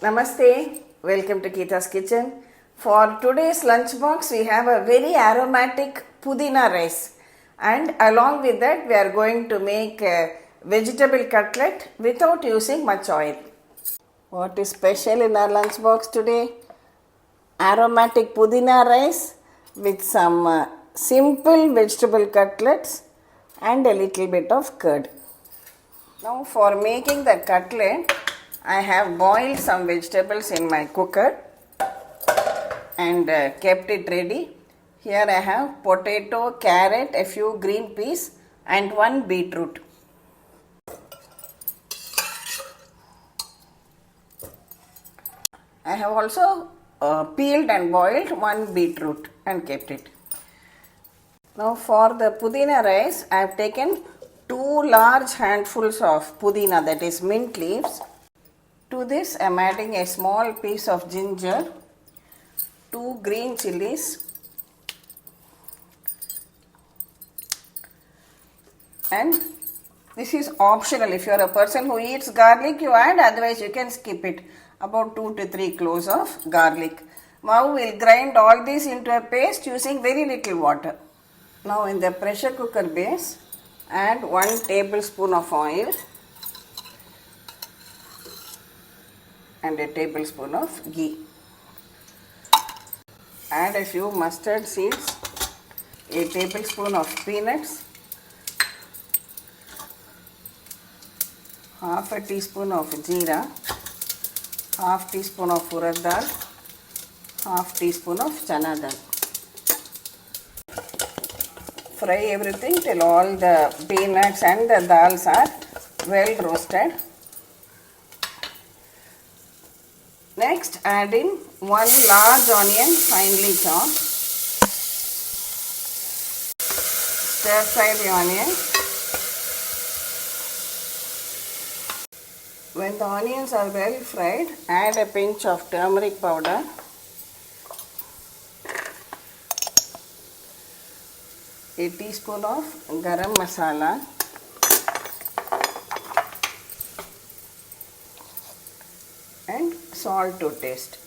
Namaste, welcome to Gita's Kitchen. For today's lunchbox, we have a very aromatic Pudina rice, and along with that, we are going to make a vegetable cutlet without using much oil. What is special in our lunchbox today? Aromatic Pudina rice with some simple vegetable cutlets and a little bit of curd. Now, for making the cutlet, I have boiled some vegetables in my cooker and kept it ready. Here I have potato, carrot, a few green peas and one beetroot. I have also peeled and boiled one beetroot and kept it. Now for the Pudina rice, I have taken 2 large handfuls of Pudina, that is mint leaves. To this I am adding a small piece of ginger, 2 green chillis and this is optional. If you are a person who eats garlic, you add, otherwise you can skip it. About 2 to 3 cloves of garlic. Now we will grind all this into a paste using very little water. Now in the pressure cooker base, add 1 tablespoon of oil and a tablespoon of ghee. Add a few mustard seeds, a tablespoon of peanuts, half a teaspoon of Jeera, half teaspoon of Urad dal, half teaspoon of Channa dal. Fry everything till all the peanuts and the dals are well roasted. Next, add in 1 large onion finely chopped. Stir fry the onion. When the onions are well fried, add a pinch of turmeric powder, a teaspoon of garam masala, and salt to taste.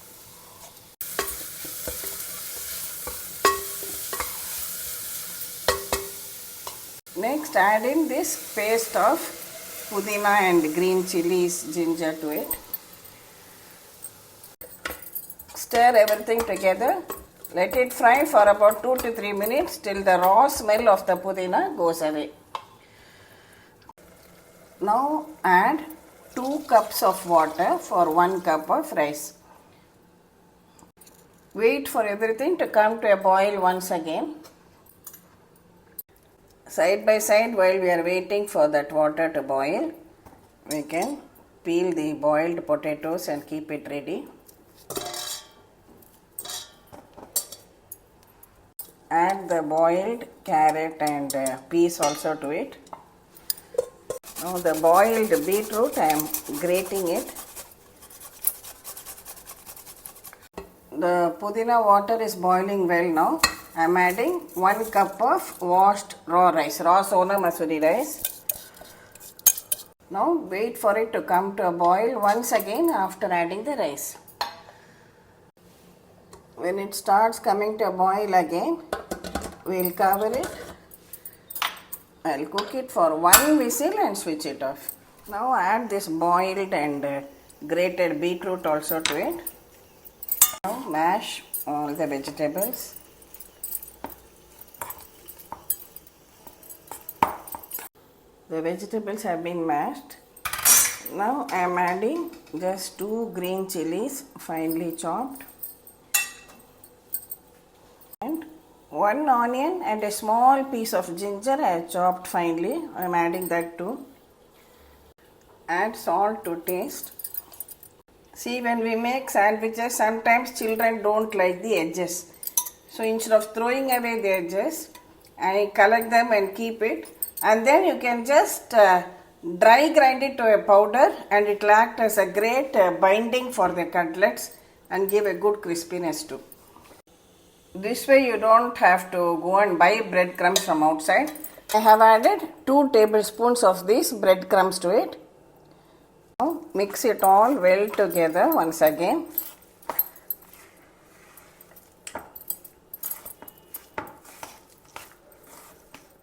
Next, add in this paste of Pudina and green chilies, ginger to it. Stir everything together. Let it fry for about 2 to 3 minutes till the raw smell of the Pudina goes away. Now add 2 cups of water for 1 cup of rice. Wait for everything to come to a boil once again. Side by side, while we are waiting for that water to boil, we can peel the boiled potatoes and keep it ready. Add the boiled carrot and peas also to it. Now the boiled beetroot, I am grating it. The Pudina water is boiling well now. I am adding 1 cup of washed raw rice, raw Sona Masuri rice. Now wait for it to come to a boil once again after adding the rice. When it starts coming to a boil again, we will cover it. I will cook it for 1 whistle and switch it off. Now add this boiled and grated beetroot also to it. Now mash all the vegetables. The vegetables have been mashed. Now I am adding just 2 green chilies finely chopped and 1 onion and a small piece of ginger I have chopped finely. I am adding that too. Add salt to taste. See, when we make sandwiches, sometimes children don't like the edges. So instead of throwing away the edges, I collect them and keep it. And then you can just dry grind it to a powder and it will act as a great binding for the cutlets and give a good crispiness too. This way you don't have to go and buy breadcrumbs from outside. I have added 2 tablespoons of these breadcrumbs to it. Now mix it all well together once again.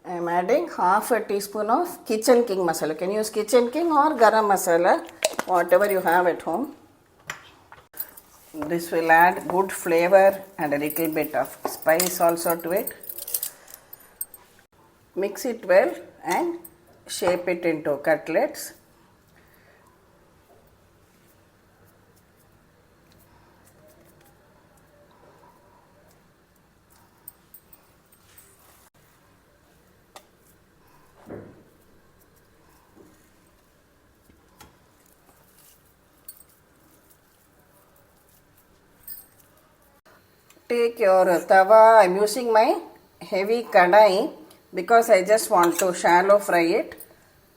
I am adding half a teaspoon of Kitchen King masala. You can use Kitchen King or garam masala, whatever you have at home. This will add good flavor and a little bit of spice also to it. Mix it well and shape it into cutlets. Take your tawa. I am using my heavy kadai because I just want to shallow fry it.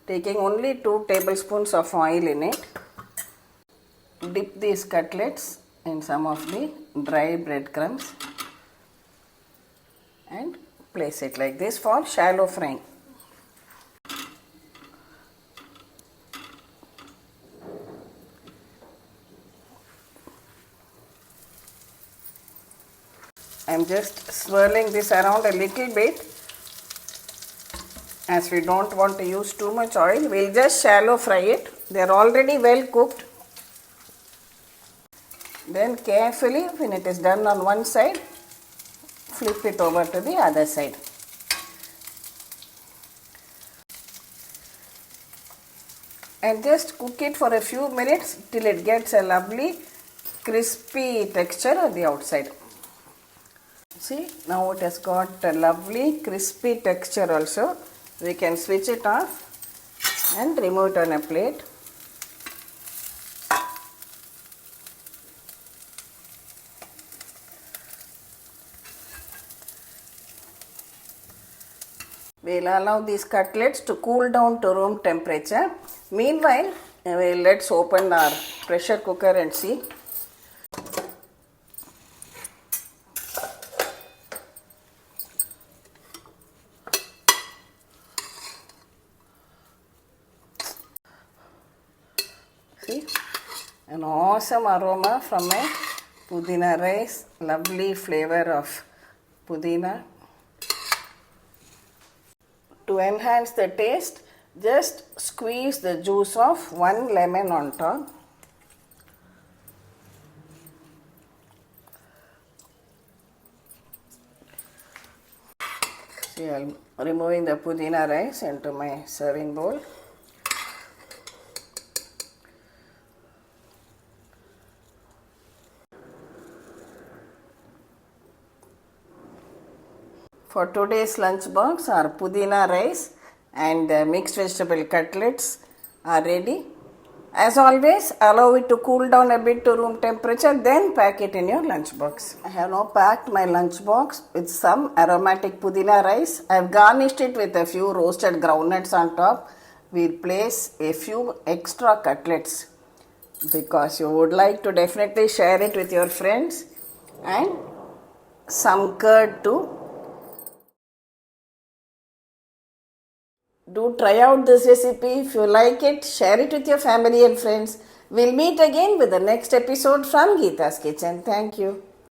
Taking only 2 tablespoons of oil in it. Dip these cutlets in some of the dry breadcrumbs and place it like this for shallow frying. I am just swirling this around a little bit. As we don't want to use too much oil, we will just shallow fry it. They are already well cooked. Then carefully, when it is done on one side, flip it over to the other side. And just cook it for a few minutes till it gets a lovely crispy texture on the outside. See, now it has got a lovely crispy texture also. We can switch it off and remove it on a plate. We will allow these cutlets to cool down to room temperature. Meanwhile, let's open our pressure cooker and see. See, an awesome aroma from my Pudina rice, lovely flavor of Pudina. To enhance the taste, just squeeze the juice of 1 lemon on top. See, I am removing the Pudina rice into my serving bowl. For today's lunchbox, our Pudina rice and mixed vegetable cutlets are ready. As always, allow it to cool down a bit to room temperature, then pack it in your lunchbox. I have now packed my lunchbox with some aromatic Pudina rice. I have garnished it with a few roasted groundnuts on top. We'll place a few extra cutlets because you would like to definitely share it with your friends, and some curd too. Do try out this recipe. If you like it, share it with your family and friends. We'll meet again with the next episode from Gita's Kitchen. Thank you.